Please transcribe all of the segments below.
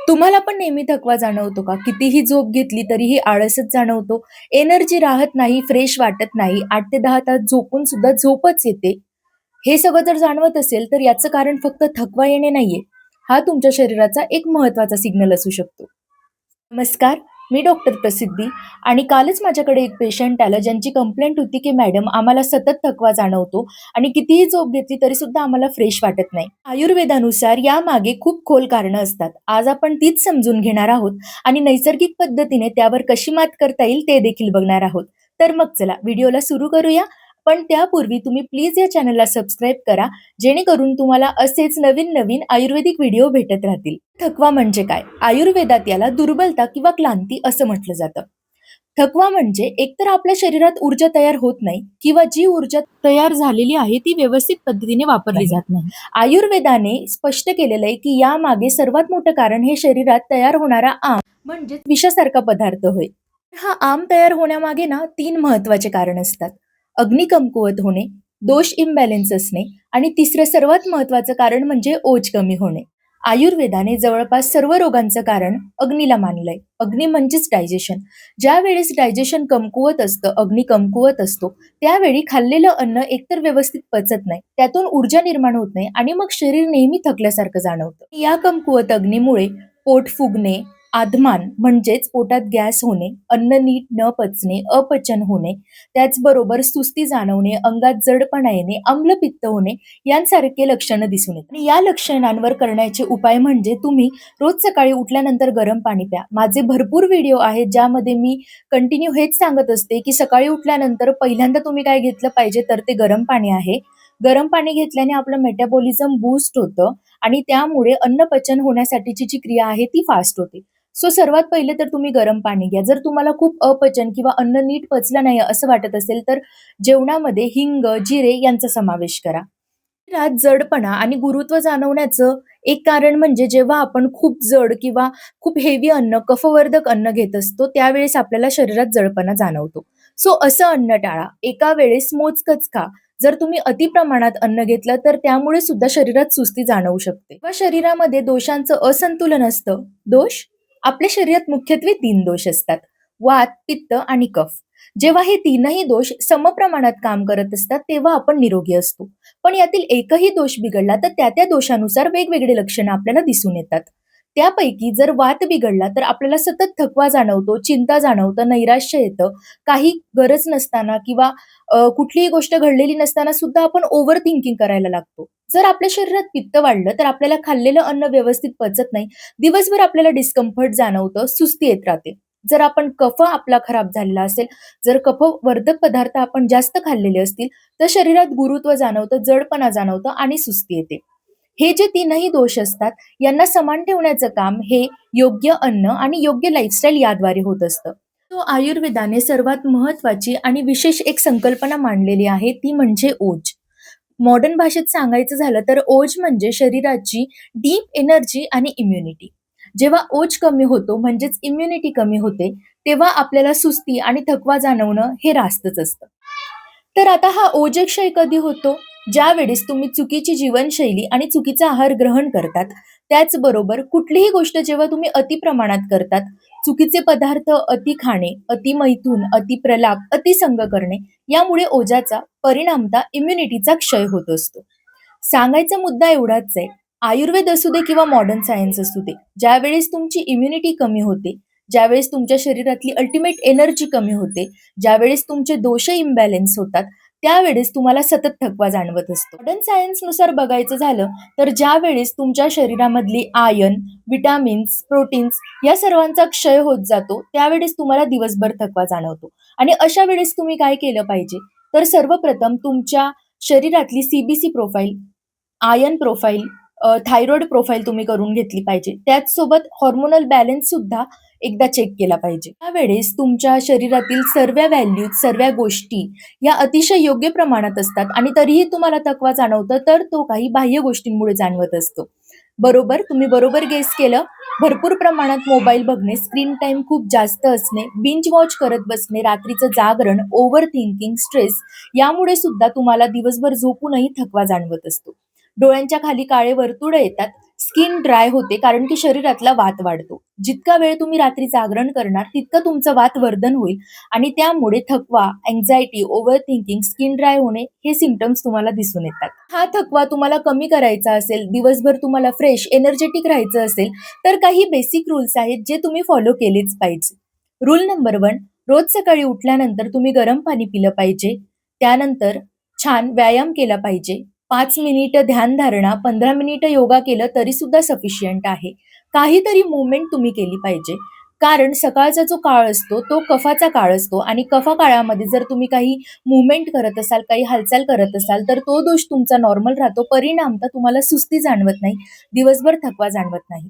तुम्हाला पण नेहमी थकवा जाणवतो का? कितीही झोप घेतली तरीही आळसच जाणवतो. एनर्जी राहत नाही, फ्रेश वाटत नाही. 8 ते 10 तास झोपून सुद्धा झोपच येते. हे सगळं जर जाणवत असेल, तर याचं कारण फक्त थकवा येणे नाहीये. हा तुमच्या शरीराचा एक महत्त्वाचा सिग्नल असू शकतो. नमस्कार, मी डॉक्टर प्रसिद्धी आणि कालच माझ्याकडे एक पेशंट आलं ज्यांची कंप्लेंट होती, की मॅडम आम्हाला सतत थकवा जाणवतो आणि कितीही झोप घेतली तरीसुद्धा आम्हाला फ्रेश वाटत नाही. आयुर्वेदानुसार यामागे खूप खोल कारणं असतात. आज आपण तीच समजून घेणार आहोत आणि नैसर्गिक पद्धतीने त्यावर कशी मात करता येईल ते देखील बघणार आहोत. तर मग चला व्हिडिओला सुरू करूया. पण त्यापूर्वी तुम्ही प्लीज या चॅनलला सबस्क्राईब करा, जेणेकरून तुम्हाला असेच नवीन-नवीन आयुर्वेदिक व्हिडिओ भेटत राहतील. थकवा म्हणजे काय? आयुर्वेदात याला दुर्बलता किंवा क्लांती असं म्हटलं जातं. थकवा म्हणजे एकतर आपल्या शरीरात ऊर्जा तयार होत नाही किंवा जी ऊर्जा तयार झालेली आहे ती व्यवस्थित पद्धतीने वापरली जात नाही. आयुर्वेदाने स्पष्ट केलेलं आहे, की यामागे सर्वात मोठं कारण हे शरीरात तयार होणारा आम म्हणजेच विषासारखा पदार्थ होय. हा आम तयार होण्यामागे ना 3 महत्त्वाचे कारण असतात. अग्नी कमकुवत होणे, दोष इम्बॅलन्स असणे आणि तिसरं सर्वात महत्त्वाचं कारण म्हणजे ओज कमी होणे. आयुर्वेदाने जवळपास सर्व रोगांचं कारण अग्नीला मानलंय. अग्नी म्हणजेच डायजेशन. ज्यावेळेस डायजेशन कमकुवत असतं, अग्नी कमकुवत असतो, त्यावेळी खाल्लेलं अन्न एकतर व्यवस्थित पचत नाही, त्यातून ऊर्जा निर्माण होत नाही आणि मग शरीर नेहमी थकल्यासारखं जाणवतं. या कमकुवत अग्नीमुळे पोट फुगणे, आधमान म्हणजेच पोटात गॅस होणे, अन्न नीट न पचणे, अपचन होणे, त्याचबरोबर सुस्ती जाणवणे, अंगात जडपणा येणे, आम्लपित्त होणे यांसारखे लक्षणं दिसून येतात. आणि या लक्षणांवर करण्याचे उपाय म्हणजे तुम्ही रोज सकाळी उठल्यानंतर गरम पाणी प्या. माझे भरपूर व्हिडिओ आहेत ज्यामध्ये मी कंटिन्यू हेच सांगत असते, की सकाळी उठल्यानंतर पहिल्यांदा तुम्ही काय घेतलं पाहिजे तर ते गरम पाणी आहे. गरम पाणी घेतल्याने आपलं मेटाबॉलिझम बूस्ट होतं आणि त्यामुळे अन्न पचन होण्यासाठीची जी क्रिया आहे ती फास्ट होते. सो सर्वात पहिले तर तुम्ही गरम पाणी घ्या. जर तुम्हाला खूप अपचन किंवा अन्न नीट पचलं नाही असं वाटत असेल, तर जेवणामध्ये हिंग, जिरे यांचा समावेश करा. शरीरात जडपणा आणि गुरुत्व जाणवण्याचं एक कारण म्हणजे जेव्हा आपण खूप जड किंवा खूप हेवी अन्न, कफवर्धक अन्न घेत असतो, त्यावेळेस आपल्याला शरीरात जडपणा जाणवतो. सो असं अन्न टाळा. एका वेळेस मोजकंच खा. जर तुम्ही अति प्रमाणात अन्न घेतलं, तर त्यामुळे सुद्धा शरीरात सुस्ती जाणवू शकते. किंवा शरीरामध्ये दोषांचं असंतुलन असतं. दोष? आपल्या शरीरात मुख्यत्वे 3 दोष असतात: वात, पित्त आणि कफ. जेव्हा हे तीनही दोष समप्रमाणात काम करत असतात, तेव्हा आपण निरोगी असतो. पण यातील एकही दोष बिघडला तर त्या दोषानुसार वेगवेगळे लक्षणं आपल्याला दिसून येतात. त्यापैकी जर वात बिघडला तर आपल्याला सतत थकवा जाणवतो, चिंता जाणवतं, नैराश्य येतं. काही गरज नसताना किंवा कुठलीही गोष्ट घडलेली नसताना सुद्धा आपण ओव्हर थिंकिंग करायला लागतो. जर आपल्या शरीरात पित्त वाढलं तर आपल्याला खाल्लेलं अन्न व्यवस्थित पचत नाही. दिवसभर आपल्याला डिस्कम्फर्ट जाणवतं, सुस्ती येत राहते. जर आपण कफ आपला खराब झालेला असेल, जर कफवर्धक पदार्थ आपण जास्त खाल्लेले असतील, तर शरीरात गुरुत्व जाणवतं, जडपणा जाणवतं आणि सुस्ती येते. हे जे तीनही दोष असतात, यांना समान ठेवण्याचं काम हे योग्य अन्न आणि योग्य लाईफस्टाईल याद्वारे होत असतं. तो आयुर्वेदाने सर्वात महत्त्वाची आणि विशेष एक संकल्पना मांडलेली आहे, ती म्हणजे ओज. मॉडर्न भाषेत सांगायचं झालं तर ओज म्हणजे शरीराची डीप एनर्जी आणि इम्युनिटी. जेव्हा ओज कमी होतो म्हणजेच इम्युनिटी कमी होते, तेव्हा आपल्याला सुस्ती आणि थकवा जाणवणं हे रास्तच असतं. तर आता हा ओजक्षय कधी होतो? ज्यावेळेस तुम्ही चुकीची जीवनशैली आणि चुकीचा आहार ग्रहण करतात. त्याचबरोबर कुठलीही गोष्ट जेव्हा तुम्ही अतिप्रमाणात करतात, चुकीचे पदार्थ अति खाणे, अति मैथून, अति प्रलाप, अतिसंग करणे, यामुळे ओझाचा परिणामतः इम्युनिटीचा क्षय होत असतो. सांगायचा मुद्दा एवढाच आहे, आयुर्वेद असू दे किंवा मॉडर्न सायन्स असू दे, ज्यावेळेस तुमची इम्युनिटी कमी होते, ज्यावेळेस तुमच्या शरीरातली अल्टिमेट एनर्जी कमी होते, ज्यावेळेस तुमचे दोष इम्बॅलन्स होतात, त्यावेळेस तुम्हाला सतत थकवा जाणवत असतो. मॉडर्न सायन्सनुसार बघायचं झालं तर ज्यावेळेस तुमच्या शरीरामधली आयर्न, विटामिन्स, प्रोटीन्स या सर्वांचा क्षय होत जातो, त्यावेळेस तुम्हाला दिवसभर थकवा जाणवतो. आणि अशा वेळेस तुम्ही काय केलं पाहिजे? तर सर्वप्रथम तुमच्या शरीरातली CBC profile, iron profile, thyroid profile तुम्ही करून घेतली पाहिजे. त्याचसोबत हार्मोनल बॅलन्स सुद्धा एकदा चेक केला पाहिजे. त्यावेळेस तुमच्या शरीरातील सर्व व्हॅल्यूज, सर्व गोष्टी या अतिशय योग्य प्रमाणात असतात आणि तरीही तुम्हाला थकवा जाणवतं, तर तो काही बाह्य गोष्टींमुळे जाणवत असतो. बरोबर, तुम्ही बरोबर गेस केलं. भरपूर प्रमाणात मोबाईल बघणे, स्क्रीन टाईम खूप जास्त असणे, बिंज वॉच करत बसणे, रात्रीचं जागरण, ओव्हर थिंकिंग, स्ट्रेस यामुळे सुद्धा तुम्हाला दिवसभर झोपूनही थकवा जाणवत असतो. डोळ्यांच्या खाली काळे वर्तुळ येतात, स्किन ड्राय होते कारण की शरीरातला वात वाढतो. जितका वेळ तुम्ही रात्री जागरण करणार तितकं तुमचं वात वर्धन होईल आणि त्यामुळे थकवा, anxiety, over thinking, skin dry होणे हे सिम्प्टम्स तुम्हाला दिसून येतात. हा थकवा तुम्हाला कमी करायचा असेल, दिवसभर तुम्हाला फ्रेश, एनर्जेटिक राहायचं असेल, तर काही बेसिक रूल्स आहेत जे तुम्ही फॉलो केलेच पाहिजे. रूल नंबर 1, रोज सकाळी उठल्यानंतर तुम्ही गरम पाणी पिलं पाहिजे. त्यानंतर छान व्यायाम केला पाहिजे. 5 मिनिटं ध्यानधारणा, 15 मिनिटं योगा केलं तरी सुद्धा सफिशियंट आहे. काहीतरी मूव्हमेंट तुम्ही केली पाहिजे. कारण सकाळचा जो काळ असतो तो कफाचा काळ असतो आणि कफा काळामध्ये जर तुम्ही काही मूव्हमेंट करत असाल, काही हालचाल करत असाल, तर तो दोष तुमचा नॉर्मल राहतो. परिणामतः तुम्हाला सुस्ती जाणवत नाही, दिवसभर थकवा जाणवत नाही.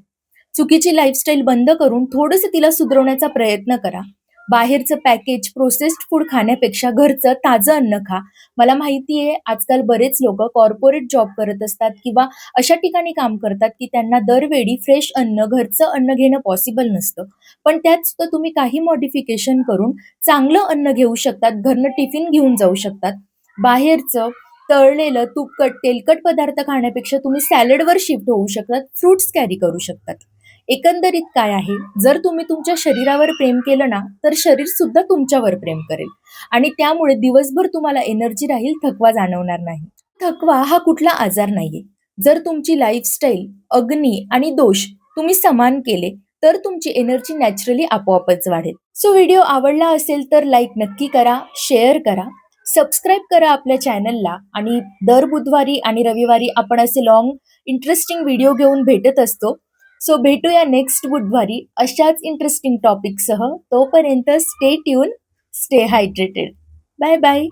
चुकीची लाईफस्टाईल बंद करून थोडंसं तिला सुधारवण्याचा प्रयत्न करा. बाहेरचं पॅकेज, प्रोसेस्ड फूड खाण्यापेक्षा घरचं ताजं अन्न खा. मला माहिती आहे आजकाल बरेच लोकं कॉर्पोरेट जॉब करत असतात किंवा अशा ठिकाणी काम करतात, की त्यांना दरवेळी फ्रेश अन्न, घरचं अन्न घेणं पॉसिबल नसतं. पण त्यात सुद्धा तुम्ही काही मॉडिफिकेशन करून चांगलं अन्न घेऊ शकतात. घरनं टिफिन घेऊन जाऊ शकतात. बाहेरचं तळलेलं, तुपकट, तेलकट पदार्थ खाण्यापेक्षा तुम्ही सॅलडवर शिफ्ट होऊ शकतात. फ्रुट्स कॅरी करू शकतात. एकंदरीत काय आहे, जर तुम्ही तुमच्या शरीरावर प्रेम केलं ना, तर शरीर सुद्धा तुमच्यावर प्रेम करेल आणि त्यामुळे दिवसभर तुम्हाला एनर्जी राहील, थकवा जाणवणार नाही. थकवा हा कुठला आजार नाहीये. जर तुमची लाईफस्टाईल, अग्नी आणि दोष तुम्ही समान केले, तर तुमची एनर्जी नॅचरली आपोआपच वाढेल. सो व्हिडिओ आवडला असेल तर लाईक नक्की करा, शेअर करा, सबस्क्राईब करा आपल्या चॅनलला आणि दर बुधवारी आणि रविवारी आपण असे लॉंग इंटरेस्टिंग व्हिडिओ घेऊन भेटत असतो. सो भेटूया नेक्स्ट बुधवारी अशाच इंटरेस्टिंग टॉपिकसह. तोपर्यंत stay tuned, stay hydrated. Bye bye.